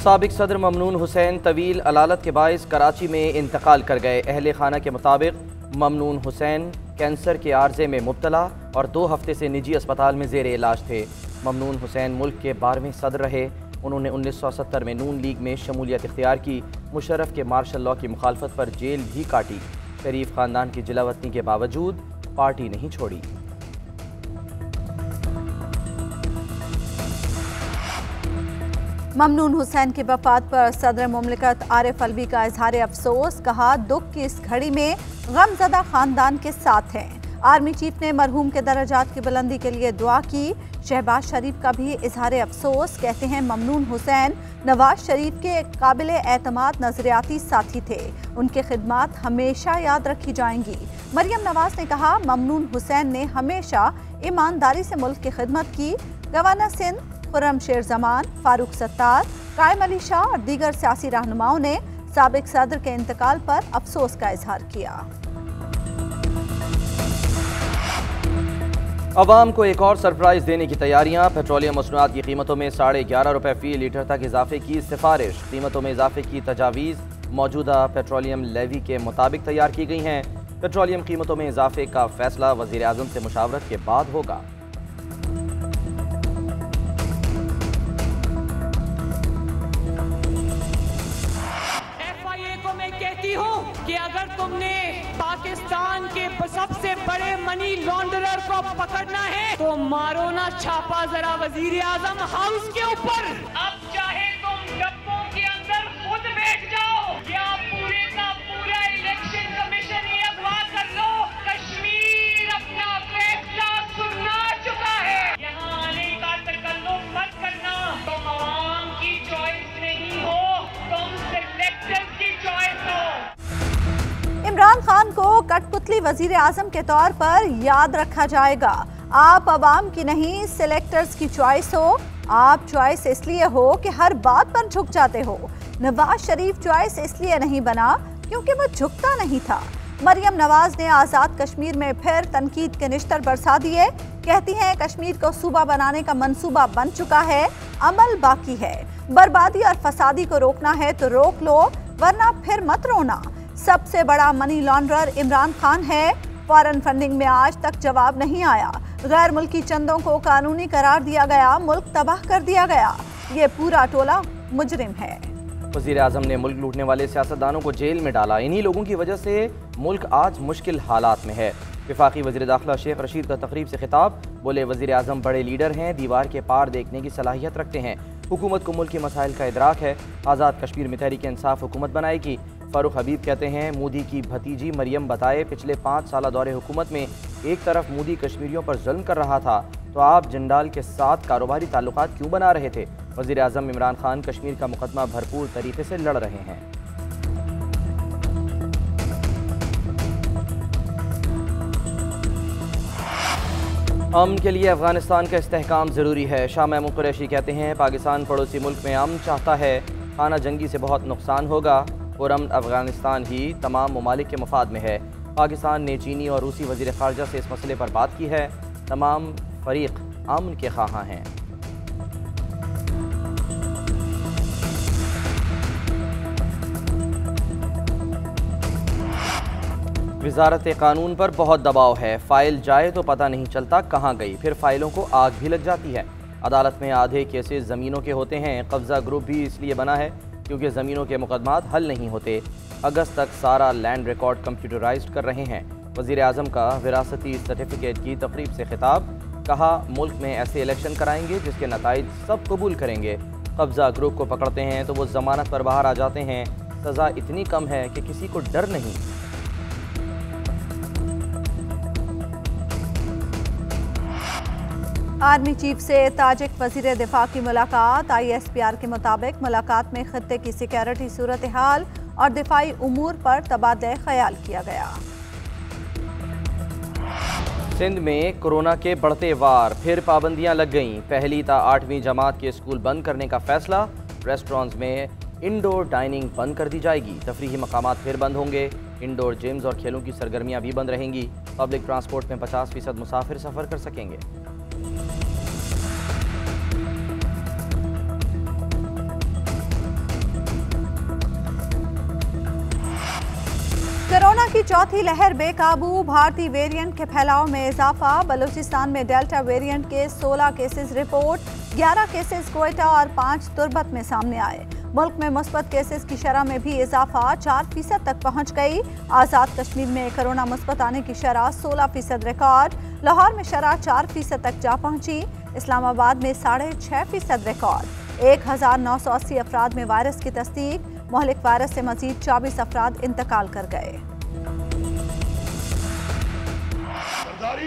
साबिक सदर ममनून हुसैन तवील अलालत के बाइस कराची में इंतकाल कर गए। अहले खाना के मुताबिक ममनून हुसैन कैंसर के आर्जे में मुब्तला और 2 हफ्ते से निजी अस्पताल में ज़ेर इलाज थे। ममनून हुसैन मुल्क के 12वें सदर रहे। उन्होंने 1970 में नून लीग में शमूलियत इख्तियार की। मुशर्रफ के मार्शल लॉ की मुखालफत पर जेल भी काटी। शरीफ ख़ानदान की जिलावतनी के बावजूद पार्टी नहीं छोड़ी। ममनून हुसैन की वफात पर सदर मुमलिकत आरिफ अलवी का इजहार अफसोस। कहा, दुख की इस घड़ी में गमज़दा खानदान के साथ हैं। आर्मी चीफ ने मरहूम के दर्जात की बुलंदी के लिए दुआ की। शहबाज शरीफ का भी इजहार अफसोस। कहते हैं, ममनून हुसैन नवाज शरीफ के काबिल एतमाद नजरियाती साथी थे। उनके खिदमात हमेशा याद रखी जाएंगी। मरियम नवाज ने कहा, ममनून हुसैन ने हमेशा ईमानदारी से मुल्क की खिदमत की। गवर्नर सिंध खुर्रम शेर जमान, फारूक सत्तार, कायम अली शाह और दीगर सियासी रहनुमाओं ने साबिक सदर के इंतकाल पर अफसोस का इजहार किया। अवाम को एक और सरप्राइज देने की तैयारियां। पेट्रोलियम मसनूआत की कीमतों में 11.5 रुपये फी लीटर तक इजाफे की सिफारिश। कीमतों में इजाफे की तजावीज़ मौजूदा पेट्रोलियम लेवी के मुताबिक तैयार की गई हैं। पेट्रोलियम कीमतों में इजाफे का फैसला वज़ीर आज़म से मुशावरत के बाद होगा। कि अगर तुमने पाकिस्तान के सबसे बड़े मनी लॉन्ड्रर को पकड़ना है तो मारो ना छापा जरा वजीर आजम हाउस के ऊपर। अब चाहे तुम डब्बों के अंदर खुद बैठ जाओ या पूरे का पूरा इलेक्शन कमीशन ही अगवा कर लो। कश्मीर अपना फैसला सुना चुका है। यहाँ आने का तकल्लुफ मत करना। तुम आवाम की चॉइस नहीं हो, तुम सिलेक्टर्स की चॉइस हो। इमरान खान को कठपुतली वजीर आजम के तौर पर याद रखा जाएगा। आप अवाम की नहीं, सिलेक्टर्स की चॉइस हो। आप चॉइस इसलिए हो कि हर बात पर झुक जाते हो। नवाज शरीफ चॉइस इसलिए नहीं बना क्योंकि वो झुकता नहीं था। मरियम नवाज ने आज़ाद कश्मीर में फिर तनकीद के निश्तर बरसा दिए। कहती हैं, कश्मीर को सूबा बनाने का मंसूबा बन चुका है, अमल बाकी है। बर्बादी और फसादी को रोकना है तो रोक लो, वरना फिर मत रोना। सबसे बड़ा मनी लॉन्ड्रर इमरान खान है। फॉरेन फंडिंग में आज तक जवाब नहीं आया। गैर मुल्की चंदों को कानूनी करार दिया गया, मुल्क तबाह कर दिया गया। ये पूरा टोला मुजरिम है। वज़ीर आज़म ने मुल्क लूटने वाले सियासतदानों को जेल में डाला। इन्हीं लोगों की वजह से मुल्क आज मुश्किल हालात में है। वफाकी वज़ीर दाखिला शेख रशीद का तकरीब से खिताब। बोले, वज़ीर आज़म बड़े लीडर हैं, दीवार के पार देखने की सलाहियत रखते हैं। हुकूमत को मुल्क के मसाइल का इदराक है। आज़ाद कश्मीर में तहरीक इंसाफ हुकूमत बनाएगी। फारूक हबीब कहते हैं, मोदी की भतीजी मरियम बताए, पिछले 5 साल दौरे हुकूमत में एक तरफ मोदी कश्मीरियों पर जुल्म कर रहा था तो आप जिंदाल के साथ कारोबारी ताल्लुकात क्यों बना रहे थे। वज़ीर आज़म इमरान खान कश्मीर का मुकदमा भरपूर तरीके से लड़ रहे हैं। अमन के लिए अफगानिस्तान का इस्तेहकाम ज़रूरी है। शाह महमूद कुरैशी कहते हैं, पाकिस्तान पड़ोसी मुल्क में अमन चाहता है। खाना जंगी से बहुत नुकसान होगा और अमन अफगानिस्तान ही तमाम ममालिक के मफाद में है। पाकिस्तान ने चीनी और रूसी वज़ीर ख़ारजा से इस मसले पर बात की है। तमाम फ़रीक अमन के ख़्वाहां हैं। वज़ारत कानून पर बहुत दबाव है। फ़ाइल जाए तो पता नहीं चलता कहाँ गई, फिर फ़ाइलों को आग भी लग जाती है। अदालत में आधे केसेस ज़मीनों के होते हैं। कब्ज़ा ग्रुप भी इसलिए बना है क्योंकि ज़मीनों के मुकदमात हल नहीं होते। अगस्त तक सारा लैंड रिकॉर्ड कंप्यूटराइज्ड कर रहे हैं। वज़ीर आज़म का विरासती सर्टिफिकेट की तकरीब से खिताब। कहा, मुल्क में ऐसे इलेक्शन कराएंगे जिसके नताइज सब कबूल करेंगे। कब्ज़ा ग्रुप को पकड़ते हैं तो वो ज़मानत पर बाहर आ जाते हैं। सज़ा इतनी कम है कि किसी को डर नहीं। आर्मी चीफ से ताजिक वज़ीर दिफा की मुलाकात। ISPR के मुताबिक मुलाकात में खत्ते की सिक्योरिटी सूरत हाल और दिफाई उमूर पर तबादला ख्याल किया गया। सिंध में कोरोना के बढ़ते वार, फिर पाबंदियां लग गईं। पहली ता 8वीं जमात के स्कूल बंद करने का फैसला। रेस्टोरेंट्स में इंडोर डाइनिंग बंद कर दी जाएगी। तफरीही मकामात फिर बंद होंगे। इंडोर जिम्स और खेलों की सरगर्मियां भी बंद रहेंगी। पब्लिक ट्रांसपोर्ट में 50% मुसाफिर सफ़र कर सकेंगे। कोरोना की चौथी लहर बेकाबू, भारतीय वेरिएंट के फैलाव में इजाफा। बलूचिस्तान में डेल्टा वेरिएंट के 16 केसेस रिपोर्ट, 11 केसेस क्वेटा और 5 तुर्बत में सामने आए। मुल्क में मुस्बत केसेस की शरह में भी इजाफा 4% तक पहुंच गई। आज़ाद कश्मीर में कोरोना मुस्बत आने की शरह 16% रिकॉर्ड, लाहौर में शरह 4% तक जा पहुंची। इस्लामाबाद में 6.5% रिकॉर्ड। 1980 अफराद में वायरस की तस्दीक, मोहलिक वायरस से मजीद 24 अफराद इंतकाल कर गए।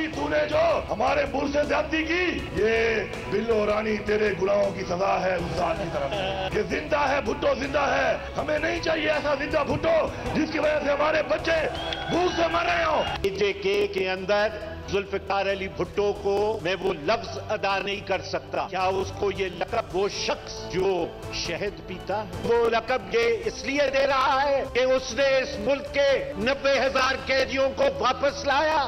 तूने जो हमारे मुल्क से ज्यादती की, ये बिल्लो रानी तेरे गुनाहों की सजा है उस जात की तरफ। ये जिंदा है भुट्टो, जिंदा है। हमें नहीं चाहिए ऐसा जिंदा भुट्टो जिसकी वजह से हमारे बच्चे भूख से मर रहे हो। जेके के अंदर जुल्फिकार अली भुट्टो को मैं वो लफ्ज अदा नहीं कर सकता। क्या उसको ये लकब वो शख्स जो शहद पीता वो लकब ये इसलिए दे रहा है कि उसने इस मुल्क के 90,000 कैदियों को वापस लाया।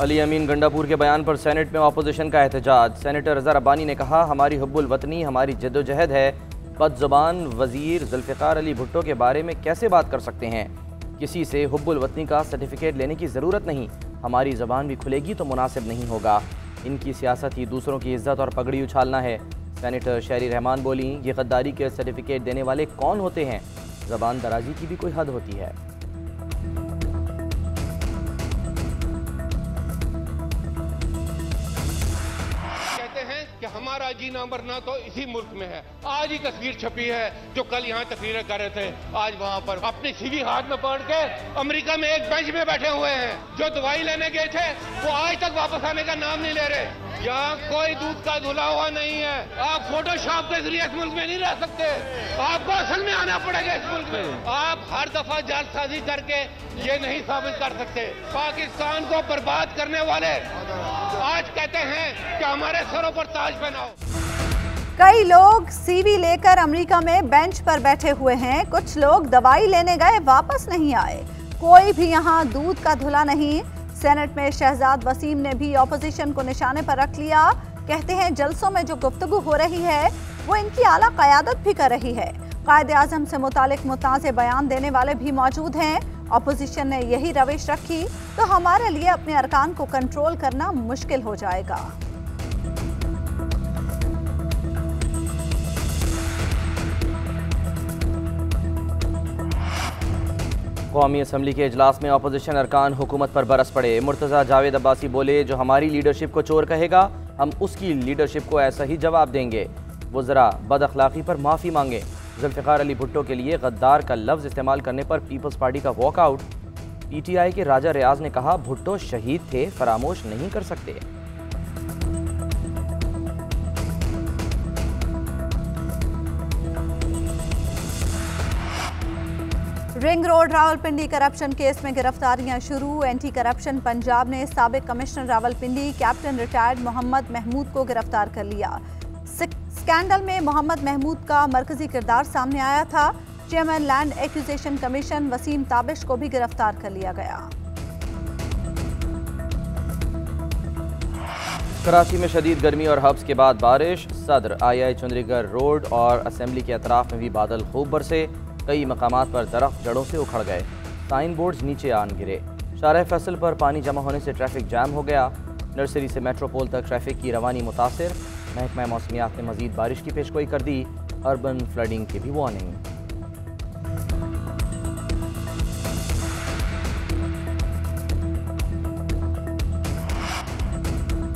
अली अमीन गंडापुर के बयान पर सेनेट में अपोजिशन का एहतजाज। सेनेटर अजहर अब्बानी ने कहा, हमारी हुब्बुल वतनी हमारी जद्दोजहद है। बदजुबान वजीर जुल्फिकार अली भुट्टो के बारे में कैसे बात कर सकते हैं? किसी से हुब्बुल वतनी का सर्टिफिकेट लेने की ज़रूरत नहीं। हमारी ज़बान भी खुलेगी तो मुनासिब नहीं होगा। इनकी सियासत ही दूसरों की इज्जत और पगड़ी उछालना है। सेनेटर शहरी रहमान बोली, ये गद्दारी के सर्टिफिकेट देने वाले कौन होते हैं? ज़बान दराजी की भी कोई हद होती है। कि हमारा जीना मरना तो इसी मुल्क में है। आज ही तस्वीर छपी है, जो कल यहाँ तकरीरें कर रहे थे, आज वहाँ पर अपनी सीवी हाथ में पकड़ के अमेरिका में एक बेंच में बैठे हुए हैं। जो दवाई लेने गए थे वो आज तक वापस आने का नाम नहीं ले रहे। यहाँ कोई दूध का धुला हुआ नहीं है। आप फोटोशॉप के जरिए इस मुल्क में नहीं रह सकते। आपको असल में आना पड़ेगा इस मुल्क में। आप हर दफा जालसाजी करके ये नहीं साबित कर सकते। पाकिस्तान को बर्बाद करने वाले आज कहते हैं कि हमारे सरों पर ताज पहनाओ। कई लोग सीवी लेकर अमेरिका में बेंच पर बैठे हुए हैं। कुछ लोग दवाई लेने गए, वापस नहीं आए। कोई भी यहाँ दूध का धुला नहीं। सेनेट में शहजाद वसीम ने भी ऑपोजिशन को निशाने पर रख लिया। कहते हैं जलसों में जो गुफ्तगू हो रही है वो इनकी आला क़यादत भी कर रही है। कायदे आज़म से मुतालिक मुताज़े बयान देने वाले भी मौजूद हैं। ऑपोजिशन ने यही रविश रखी तो हमारे लिए अपने अरकान को कंट्रोल करना मुश्किल हो जाएगा। कौमी असम्बली के इजलास में अपोजिशन अरकान हुकूमत पर बरस पड़े। मुर्तज़ा जावेद अब्बासी बोले, जो हमारी लीडरशिप को चोर कहेगा हम उसकी लीडरशिप को ऐसा ही जवाब देंगे। वज़रा बद अखलाक़ी पर माफ़ी मांगे। जुल्फ़िकार अली भुट्टो के लिए गद्दार का लफ्ज़ इस्तेमाल करने पर पीपल्स पार्टी का वॉकआउट। PTI के राजा रियाज ने कहा, भुट्टो शहीद थे, फरामोश नहीं कर सकते। Ring road Rawalpindi corruption case में गिरफ्तारियां शुरू। एंटी करप्शन पंजाब ने साबिक commissioner Rawalpindi captain retired Mohammad Mahmood को गिरफ्तार कर लिया। स्कैंडल में मोहम्मद महमूद का मरकजी किरदार सामने आया था। Chairman land acquisition commission Waseem Tabish को भी गिरफ्तार कर लिया गया। कराची में शदीद गर्मी और हब्स के बाद बारिश। सदर II चुंदरीगढ़ रोड और असम्बली के अतराफ में भी बादल खूब बरसे। कई मकामात पर दरख्त जड़ों से उखड़ गए। साइन बोर्ड्स नीचे आन गिरे। शाहराह फैसल पर पानी जमा होने से ट्रैफिक जाम हो गया। नर्सरी से मेट्रोपोल तक ट्रैफिक की रवानी मुतासिर। महकमा मौसमियात ने मजीद बारिश की पेशगोई कर दी। अर्बन फ्लडिंग की भी वार्निंग।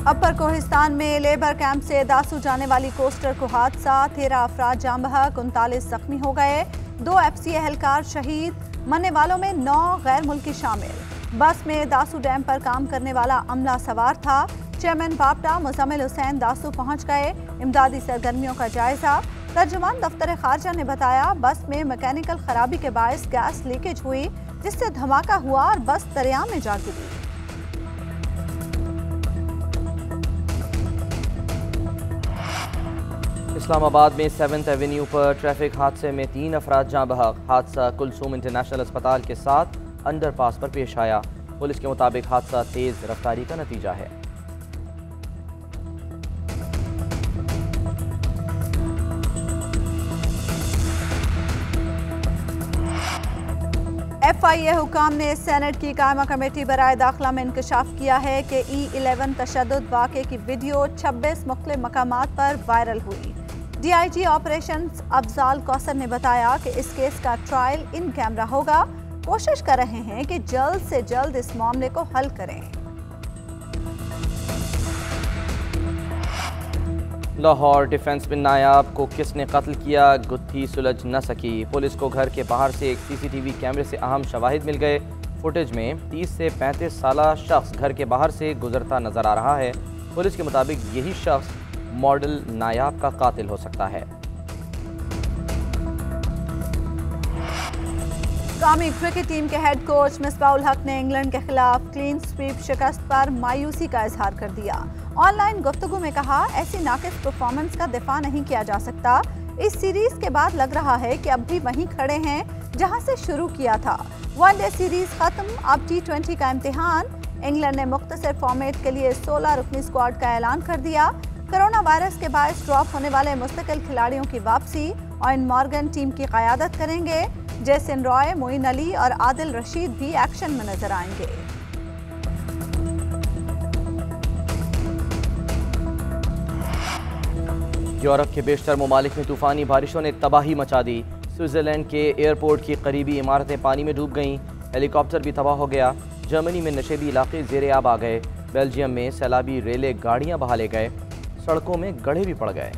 अपर कोहिस्तान में लेबर कैंप से दासू जाने वाली कोस्टर को हादसा। 13 अफराद जाम बहक, 39 जख्मी हो गए। 2 FCA एहलकार शहीद। मरने वालों में 9 गैर मुल्की शामिल। बस में दासू डैम पर काम करने वाला अमला सवार था। चेयरमैन बापटा मुजम्मिल हुसैन दासू पहुंच गए। इमदादी सरगर्मियों का जायजा। तर्जुमान दफ्तर खारजा ने बताया, बस में मैकेनिकल खराबी के बायस गैस लीकेज हुई, जिससे धमाका हुआ और बस दरिया में जा गिरी। इस्लामाबाद में 7th एवेन्यू पर ट्रैफिक हादसे में 3 अफराद जाँ बहक। हादसा कुलसूम इंटरनेशनल अस्पताल के साथ अंडरपास पर पेश आया। पुलिस के मुताबिक हादसा तेज रफ्तारी का नतीजा है। FIA हुकाम ने सेनेट की कायमा कमेटी बराए दाखिला में इंकशाफ किया है कि E11 तशद्दुद वाक़े की वीडियो 26 मुख्तलिफ मकामात पर वायरल हुई। DIG ऑपरेशंस अफजाल कौसर ने बताया कि इस केस का ट्रायल इन कैमरा होगा। कोशिश कर रहे हैं कि जल्द से जल्द इस मामले को हल करें। लाहौर डिफेंस में नायाब को किसने कत्ल किया, गुत्थी सुलझ न सकी। पुलिस को घर के बाहर से एक CCTV कैमरे से अहम शवाहिद मिल गए। फुटेज में 30 से 35 साला शख्स घर के बाहर से गुजरता नजर आ रहा है। पुलिस के मुताबिक यही शख्स मॉडल नायाब का कातिल हो सकता है। कौमी क्रिकेट टीम के हेड कोच मिसबाउल हक ने इंग्लैंड के खिलाफ क्लीन स्वीप शिकस्त पर मायूसी का इजहार कर दिया। ऑनलाइन गुफ्तगू में कहा, ऐसी नाकिस परफॉर्मेंस का दिफा नहीं किया जा सकता। इस सीरीज के बाद लग रहा है कि अब भी वहीं खड़े हैं जहां से शुरू किया था। वनडे सीरीज खत्म, अब T20 का इम्तिहान। इंग्लैंड ने मुख्तसर फॉर्मेट के लिए 16 रुकनी स्क्वाड का ऐलान कर दिया। कोरोना वायरस के बायस ड्रॉप होने वाले मुस्तकिल खिलाड़ियों की वापसी। ऑयन मॉर्गन टीम की क़यादत करेंगे। जेसन रॉय, मोइन अली और आदिल रशीद भी एक्शन में नजर आएंगे। यूरोप के बेशतर ममालिक में तूफ़ानी बारिशों ने तबाही मचा दी। स्विट्ज़रलैंड के एयरपोर्ट की करीबी इमारतें पानी में डूब गईं। हेलीकॉप्टर भी तबाह हो गया। जर्मनी में नशेबी इलाके ज़ेरे आब आ गए। बेल्जियम में सैलाबी रेले गाड़ियां बहा ले गए। सड़कों में गड्ढे भी पड़ गए।